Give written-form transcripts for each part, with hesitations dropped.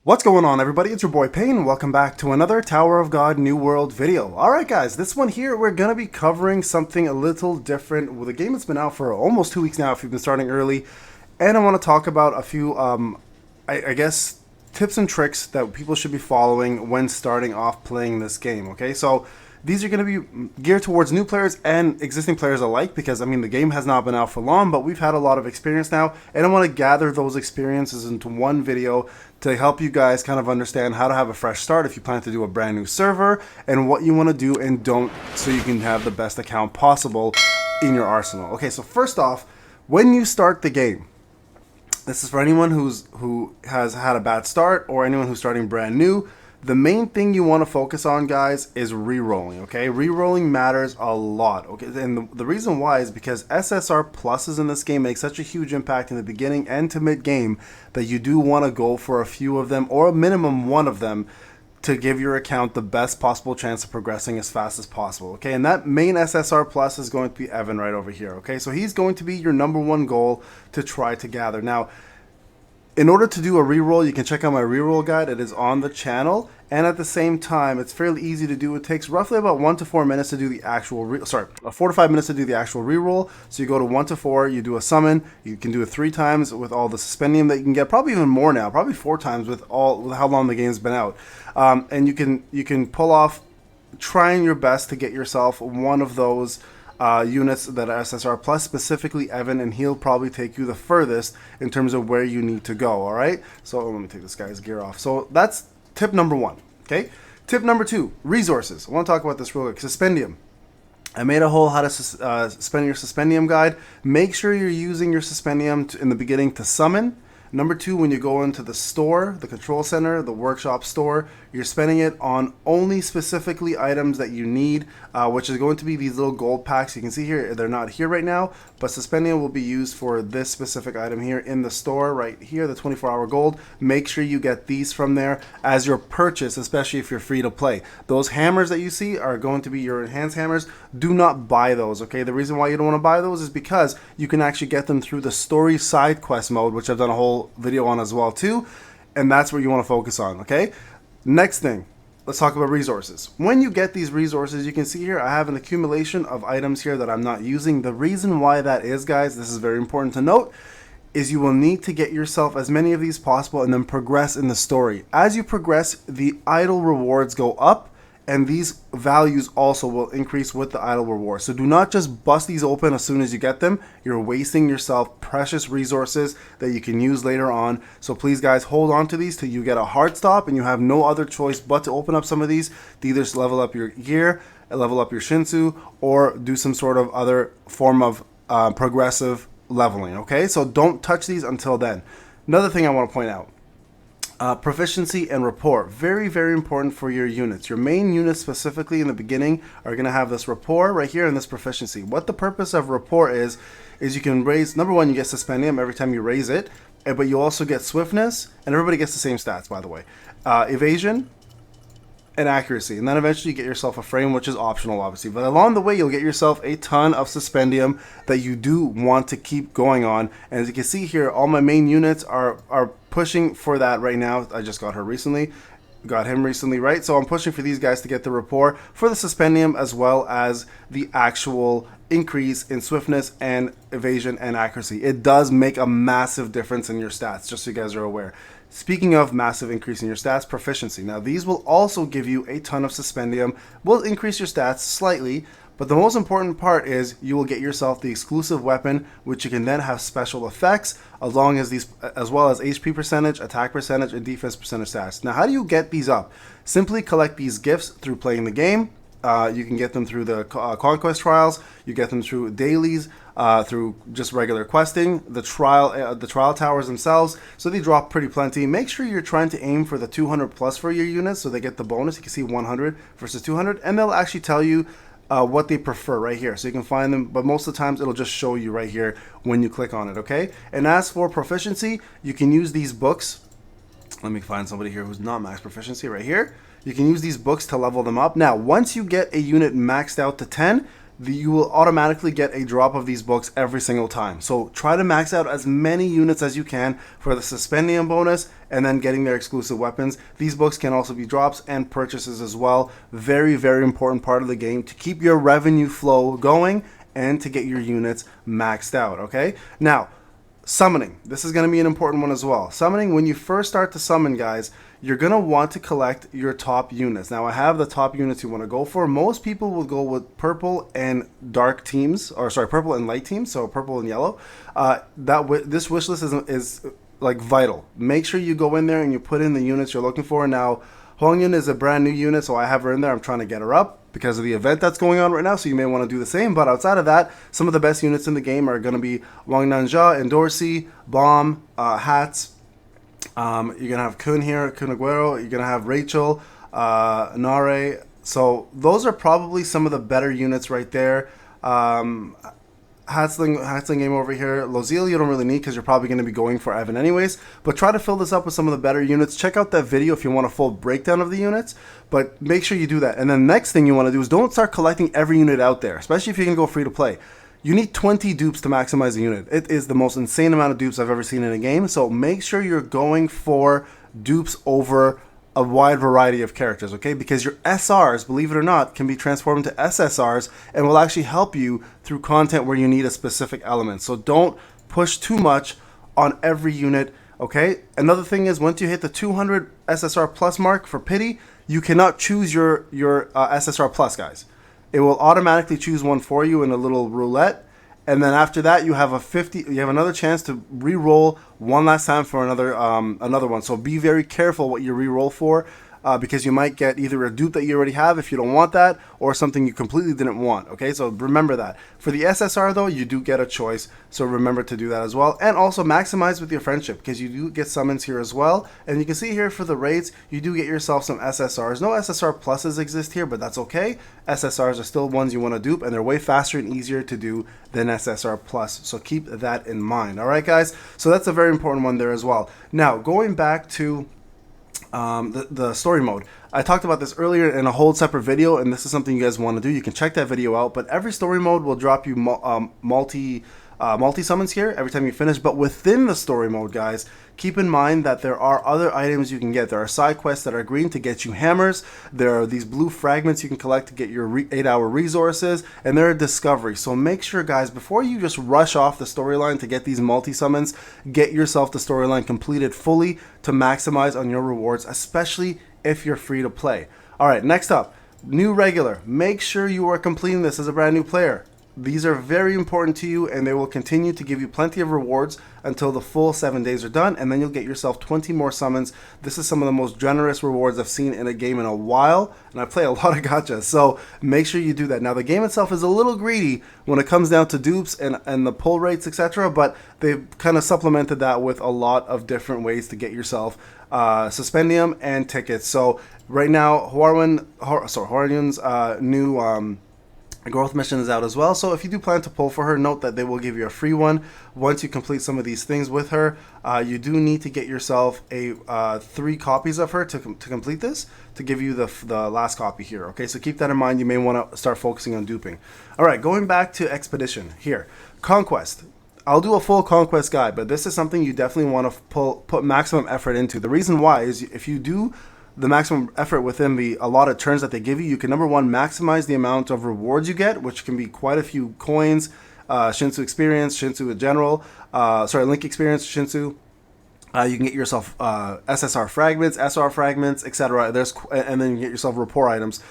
What's going on, everybody? It's your boy Payne. Welcome back to another Tower of God New World video. Alright guys, this one here we're going to be covering something a little different with a game that's been out for almost 2 weeks now if you've been starting early. And I want to talk about a few, I guess, tips and tricks that people should be following when starting off playing this game, okay? So these are going to be geared towards new players and existing players alike because, I mean, the game has not been out for long, but we've had a lot of experience now, and I want to gather those experiences into one video to help you guys kind of understand how to have a fresh start if you plan to do a brand new server and what you want to do and don't so you can have the best account possible in your arsenal. Okay, so first off, when you start the game, this is for anyone who has had a bad start or anyone who's starting brand new. The main thing you want to focus on, guys, is rerolling, okay? Rerolling matters a lot, okay? And the reason why is because SSR pluses in this game make such a huge impact in the beginning and to mid-game that you do want to go for a few of them or a minimum one of them to give your account the best possible chance of progressing as fast as possible, okay? And that main SSR plus is going to be Evan right over here, okay? So he's going to be your number one goal to try to gather. Now, in order to do a reroll, you can check out my reroll guide. It is on the channel, and at the same time, it's fairly easy to do. It takes roughly about 1 to 4 minutes to do the actual 4 to 5 minutes to do the actual reroll. So you go to 1 to 4, you do a summon. You can do it 3 times with all the suspendium that you can get, probably even more now, probably 4 times with how long the game's been out. And you can pull off, trying your best to get yourself one of those units that are SSR plus, specifically Evan, and he'll probably take you the furthest in terms of where you need to go. All right, so let me take this guy's gear off. So that's tip number 1. Okay, tip number 2, resources. I want to talk about this real quick. Suspendium. I made a whole how to spend your suspendium guide. Make sure you're using your suspendium in the beginning to summon. Number 2, when you go into the store, the control center, the workshop store, you're spending it on only specifically items that you need, which is going to be these little gold packs. You can see here, they're not here right now, but suspendium will be used for this specific item here in the store right here, the 24-hour gold. Make sure you get these from there as your purchase, especially if you're free to play. Those hammers that you see are going to be your enhanced hammers. Do not buy those, okay? The reason why you don't want to buy those is because you can actually get them through the story side quest mode, which I've done a whole video on as well too, and that's what you want to focus on, okay? Next thing, let's talk about resources. When you get these resources, you can see here I have an accumulation of items here that I'm not using. The reason why that is, guys, this is very important to note, is you will need to get yourself as many of these possible and then progress in the story. As you progress, the idle rewards go up, and these values also will increase with the idle reward. So do not just bust these open as soon as you get them. You're wasting yourself precious resources that you can use later on. So please, guys, hold on to these till you get a hard stop and you have no other choice but to open up some of these to either level up your gear, level up your Shinsu, or do some sort of other form of progressive leveling, okay? So don't touch these until then. Another thing I want to point out. Proficiency and rapport, very, very important for your units. Your main units specifically in the beginning are going to have this rapport right here and this proficiency. What the purpose of rapport is you can raise, number 1, you get suspendium every time you raise it, but you also get swiftness, and everybody gets the same stats, by the way. Evasion and accuracy, and then eventually you get yourself a frame, which is optional obviously, but along the way you'll get yourself a ton of suspendium that you do want to keep going on. And as you can see here, all my main units are pushing for that right now. I just got him recently, right? So I'm pushing for these guys to get the rapport for the suspendium as well as the actual increase in swiftness and evasion and accuracy. It does make a massive difference in your stats, just so you guys are aware. Speaking of massive increase in your stats, proficiency. Now these will also give you a ton of suspendium, will increase your stats slightly, but the most important part is you will get yourself the exclusive weapon, which you can then have special effects, as well as HP percentage, attack percentage, and defense percentage stats. Now how do you get these up? Simply collect these gifts through playing the game. You can get them through the Conquest trials. You get them through dailies, through just regular questing, the trial towers themselves. So they drop pretty plenty. Make sure you're trying to aim for the 200 plus for your units, so they get the bonus. You can see 100 versus 200, and they'll actually tell you what they prefer right here, so you can find them, but most of the times it'll just show you right here when you click on it, okay? And as for proficiency, you can use these books. Let me find somebody here who's not max proficiency right here. You can use these books to level them up. Now, once you get a unit maxed out to 10, you will automatically get a drop of these books every single time. So try to max out as many units as you can for the Suspendium bonus and then getting their exclusive weapons. These books can also be drops and purchases as well. Very, very important part of the game to keep your revenue flow going and to get your units maxed out, okay? Now, summoning. This is going to be an important one as well. Summoning, when you first start to summon, guys, you're going to want to collect your top units. Now, I have the top units you want to go for. Most people will go with purple and dark teams, or sorry, purple and light teams, so purple and yellow. This wish list is like vital. Make sure you go in there and you put in the units you're looking for. Now, Huang Yun is a brand new unit, so I have her in there. I'm trying to get her up because of the event that's going on right now, so you may want to do the same. But outside of that, some of the best units in the game are going to be Wang Nanja, Endorsi, Bomb, Hats. You're going to have Kun here, Kun Aguero. You're going to have Rachel, Nare. So those are probably some of the better units right there. Hatzling game over here. Lozil you don't really need because you're probably going to be going for Evan anyways. But try to fill this up with some of the better units. Check out that video if you want a full breakdown of the units. But make sure you do that. And then next thing you want to do is don't start collecting every unit out there, especially if you can go free to play. You need 20 dupes to maximize the unit. It is the most insane amount of dupes I've ever seen in a game. So make sure you're going for dupes over a wide variety of characters, okay? Because your SRs, believe it or not, can be transformed into SSRs and will actually help you through content where you need a specific element. So don't push too much on every unit, okay? Another thing is once you hit the 200 SSR plus mark for pity, you cannot choose your SSR plus, guys. It will automatically choose one for you in a little roulette, and then after that you have another chance to re-roll one last time for another one. So be very careful what you re-roll for, because you might get either a dupe that you already have if you don't want that, or something you completely didn't want, okay? So remember that. For the SSR though, you do get a choice, so remember to do that as well. And also maximize with your friendship, because you do get summons here as well. And you can see here for the raids, you do get yourself some SSRs. No SSR pluses exist here, but that's okay. SSRs are still ones you want to dupe, and they're way faster and easier to do than SSR plus, so keep that in mind. All right, guys, so that's a very important one there as well. Now, going back to the story mode. I talked about this earlier in a whole separate video, and this is something you guys want to do. You can check that video out, but every story mode will drop you multi summons here every time you finish. But within the story mode, guys, keep in mind that there are other items you can get. There are side quests that are green to get you hammers. There are these blue fragments you can collect to get your 8-hour resources, and there are discoveries. So make sure, guys, before you just rush off the storyline to get these multi-summons, get yourself the storyline completed fully to maximize on your rewards, especially if you're free to play. All right, next up, new regular. Make sure you are completing this as a brand new player. These are very important to you, and they will continue to give you plenty of rewards until the full 7 days are done, and then you'll get yourself 20 more summons. This is some of the most generous rewards I've seen in a game in a while, and I play a lot of gachas, so make sure you do that. Now, the game itself is a little greedy when it comes down to dupes and the pull rates, etc., but they've kind of supplemented that with a lot of different ways to get yourself Suspendium and tickets. So right now, Huaryun's new growth mission is out as well, so if you do plan to pull for her, note that they will give you a free one once you complete some of these things with her. You do need to get yourself a 3 copies of her to complete this, to give you the last copy here, okay? So keep that in mind. You may want to start focusing on duping. All right, going back to Expedition here. Conquest. I'll do a full Conquest guide, but this is something you definitely want to put maximum effort into. The reason why is if you do the maximum effort within the allotted turns that they give you, you can, number one, maximize the amount of rewards you get, which can be quite a few coins, Shinsu experience, Shinsu general, Link experience, Shinsu. You can get yourself SSR fragments, SR fragments, etc. And then you get yourself rapport items.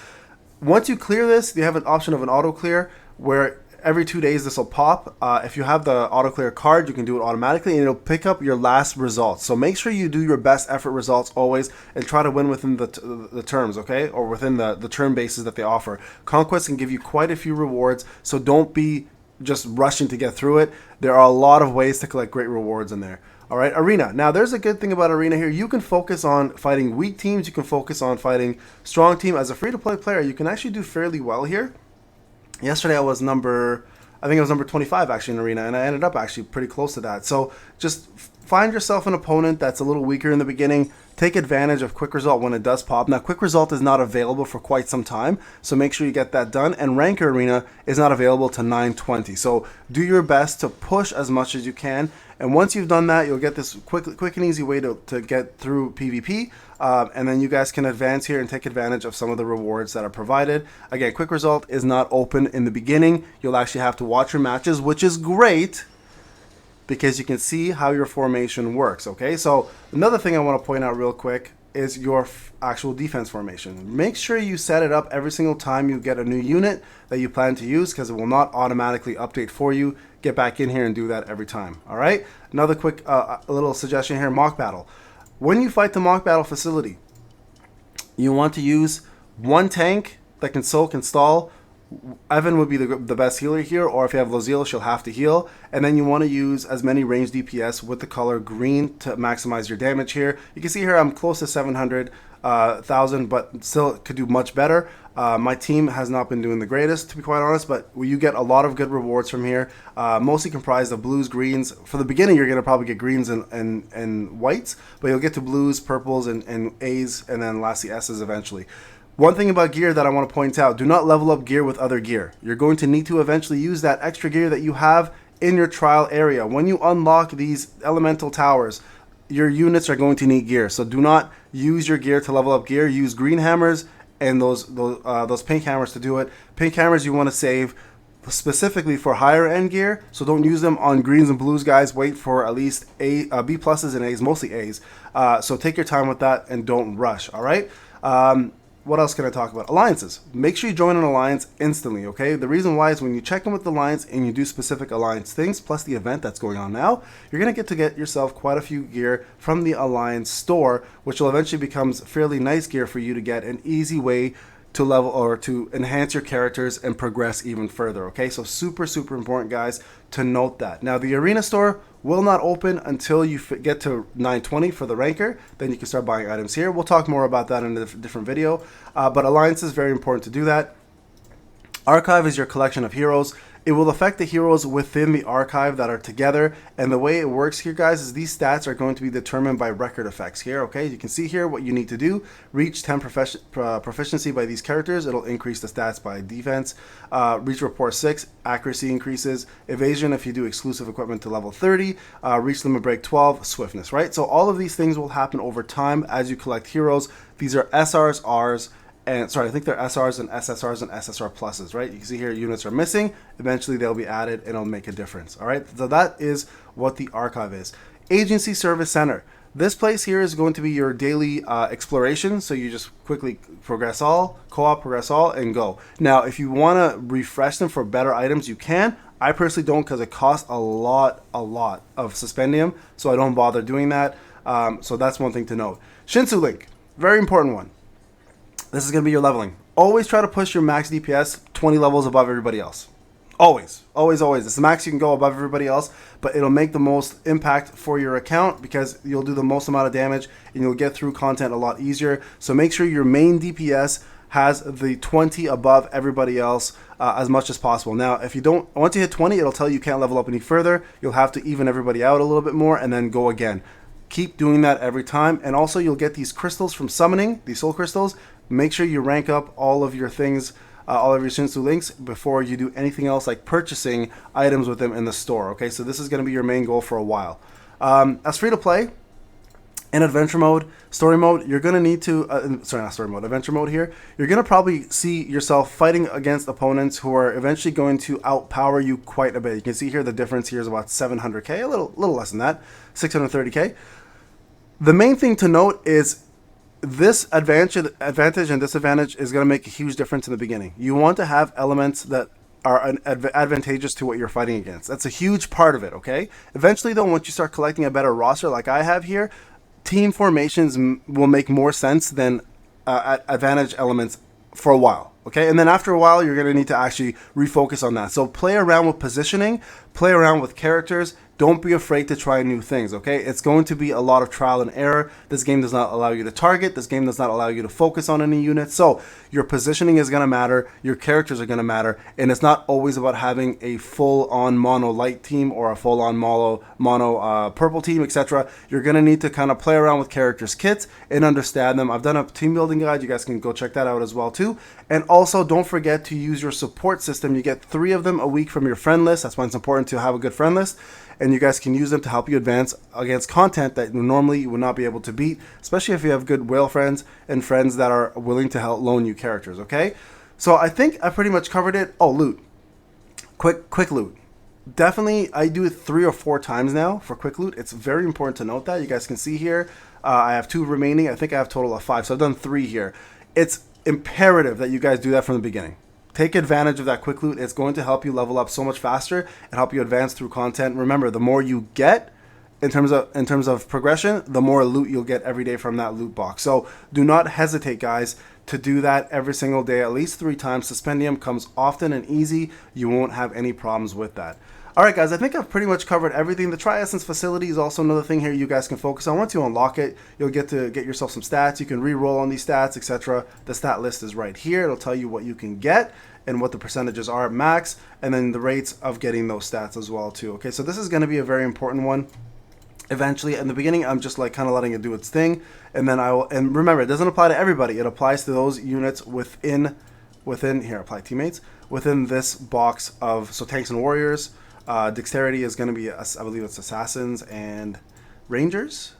Once you clear this, you have an option of an auto clear where every 2 days this will pop. If you have the auto clear card, you can do it automatically, and it'll pick up your last results. So make sure you do your best effort results always, and try to win within the terms, okay, or within the turn bases that they offer. Conquest can give you quite a few rewards, so don't be just rushing to get through it. There are a lot of ways to collect great rewards in there. All right, Arena. Now, there's a good thing about Arena here. You can focus on fighting weak teams. You can focus on fighting strong team. As a free-to-play player, you can actually do fairly well here. Yesterday I was number I think I was number 25 actually in arena, and I ended up actually pretty close to that. So just find yourself an opponent that's a little weaker in the beginning. Take advantage of quick result when it does pop. Now, quick result is not available for quite some time, so make sure you get that done. And ranker arena is not available to 920. So do your best to push as much as you can. And once you've done that, you'll get this quick and easy way to get through PvP. And then you guys can advance here and take advantage of some of the rewards that are provided. Again, quick result is not open in the beginning. You'll actually have to watch your matches, which is great, because you can see how your formation works, okay? So another thing I want to point out real quick is your actual defense formation. Make sure you set it up every single time you get a new unit that you plan to use, because it will not automatically update for you. Get back in here and do that every time, all right? Another quick little suggestion here, mock battle. When you fight the mock battle facility, you want to use one tank that can soak and stall. Evan would be the best healer here, or if you have Lozille, she'll have to heal. And then you want to use as many ranged DPS with the color green to maximize your damage here. You can see here I'm close to 700,000, but still could do much better. My team has not been doing the greatest, to be quite honest, but you get a lot of good rewards from here, mostly comprised of blues, greens. For the beginning, you're going to probably get greens and whites, but you'll get to blues, purples, and A's, and then lastly S's eventually. One thing about gear that I want to point out, do not level up gear with other gear. You're going to need to eventually use that extra gear that you have in your trial area. When you unlock these elemental towers, your units are going to need gear. So do not use your gear to level up gear. Use green hammers and those pink hammers to do it. Pink hammers you want to save specifically for higher end gear, so don't use them on greens and blues, guys. Wait for at least B pluses and A's, mostly A's. So take your time with that and don't rush, all right? What else can I talk about? Alliances. Make sure you join an alliance instantly, okay? The reason why is when you check in with the alliance and you do specific alliance things, plus the event that's going on now, you're going to get yourself quite a few gear from the alliance store, which will eventually becomes fairly nice gear for you to get an easy way to level or to enhance your characters and progress even further, okay? So super important, guys, to note that. Now, the arena store will not open until you get to 920 for the ranker. Then you can start buying items here. We'll talk more about that in a different video, but alliance is very important to do that. Archive is your collection of heroes. It will affect the heroes within the archive that are together, and the way it works here, guys, is these stats are going to be determined by record effects here, okay? You can see here what you need to do. Reach 10 proficiency by these characters. It'll increase the stats by defense. Reach rapport 6, accuracy increases. Evasion if you do exclusive equipment to level 30. Reach limit break 12, swiftness, right? So all of these things will happen over time as you collect heroes. These are SRs, Rs, and sorry, I think they're SRs and SSRs and SSR pluses, right? You can see here units are missing. Eventually they'll be added and it'll make a difference, all right? So that is what the archive is. Agency Service Center. This place here is going to be your daily exploration. So you just quickly progress all, co-op, progress all, and go. Now, if you want to refresh them for better items, you can. I personally don't, because it costs a lot of suspendium, so I don't bother doing that. So that's one thing to note. Shinsu Link, very important one. This is going to be your leveling. Always try to push your max DPS 20 levels above everybody else. Always. It's the max you can go above everybody else, but it'll make the most impact for your account because you'll do the most amount of damage and you'll get through content a lot easier. So make sure your main DPS has the 20 above everybody else as much as possible. Now, if you don't, once you hit 20, it'll tell you can't level up any further. You'll have to even everybody out a little bit more and then go again. Keep doing that every time. And also you'll get these crystals from summoning, these soul crystals. Make sure you rank up all of your things, all of your Shinsu links before you do anything else like purchasing items with them in the store. Okay, so this is going to be your main goal for a while. As free to play, in adventure mode, story mode, you're going to need to, adventure mode here, you're going to probably see yourself fighting against opponents who are eventually going to outpower you quite a bit. You can see here the difference here is about 700k, a little less than that, 630k. The main thing to note is this advantage and disadvantage is going to make a huge difference in the beginning. You want to have elements that are advantageous to what you're fighting against. That's a huge part of it, okay? Eventually, though, once you start collecting a better roster like I have here, team formations will make more sense than advantage elements for a while, okay? And then after a while, you're going to need to actually refocus on that. So play around with positioning, play around with characters, don't be afraid to try new things, okay? It's going to be a lot of trial and error. This game does not allow you to target. This game does not allow you to focus on any units. So your positioning is going to matter. Your characters are going to matter. And it's not always about having a full-on mono light team or a full-on mono purple team, etc. You're going to need to kind of play around with characters' kits and understand them. I've done a team building guide. You guys can go check that out as well too. And also, don't forget to use your support system. You get 3 of them a week from your friend list. That's why it's important to have a good friend list. And you guys can use them to help you advance against content that normally you would not be able to beat, especially if you have good whale friends and friends that are willing to help loan you characters, okay? So I think I pretty much covered it. Oh, loot. Quick loot. Definitely, I do it 3 or 4 times now for quick loot. It's very important to note that. You guys can see here, I have 2 remaining. I think I have a total of 5, so I've done 3 here. It's imperative that you guys do that from the beginning. Take advantage of that quick loot. It's going to help you level up so much faster and help you advance through content. Remember, the more you get in terms of progression, the more loot you'll get every day from that loot box. So do not hesitate, guys, to do that every single day, at least 3 times. Suspendium comes often and easy. You won't have any problems with that. All right, guys, I think I've pretty much covered everything. The Tri-Essence facility is also another thing here you guys can focus on. Once you unlock it, you'll get to get yourself some stats. You can re-roll on these stats, etc. The stat list is right here. It'll tell you what you can get and what the percentages are at max, and then the rates of getting those stats as well too. Okay, so this is going to be a very important one. Eventually, in the beginning, I'm just like kind of letting it do its thing, and then and remember, it doesn't apply to everybody. It applies to those units within here, apply teammates, within this box of, so tanks and warriors. Dexterity is going to be, I believe it's assassins and rangers.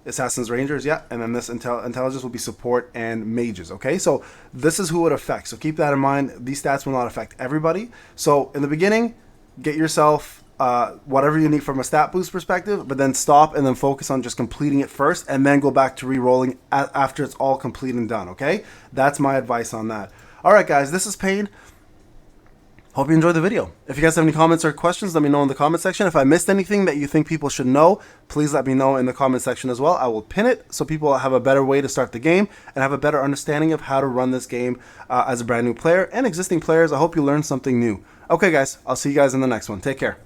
Assassins, rangers, yeah, and then this intelligence will be support and mages, okay? So this is who it affects, so keep that in mind. These stats will not affect everybody. So in the beginning, get yourself whatever you need from a stat boost perspective, but then stop and then focus on just completing it first, and then go back to re-rolling after it's all complete and done, okay? That's my advice on that. All right, guys, this is Payne. Hope you enjoyed the video. If you guys have any comments or questions, let me know in the comment section. If I missed anything that you think people should know, please let me know in the comment section as well. I will pin it so people have a better way to start the game and have a better understanding of how to run this game as a brand new player and existing players. I hope you learned something new. Okay, guys, I'll see you guys in the next one. Take care.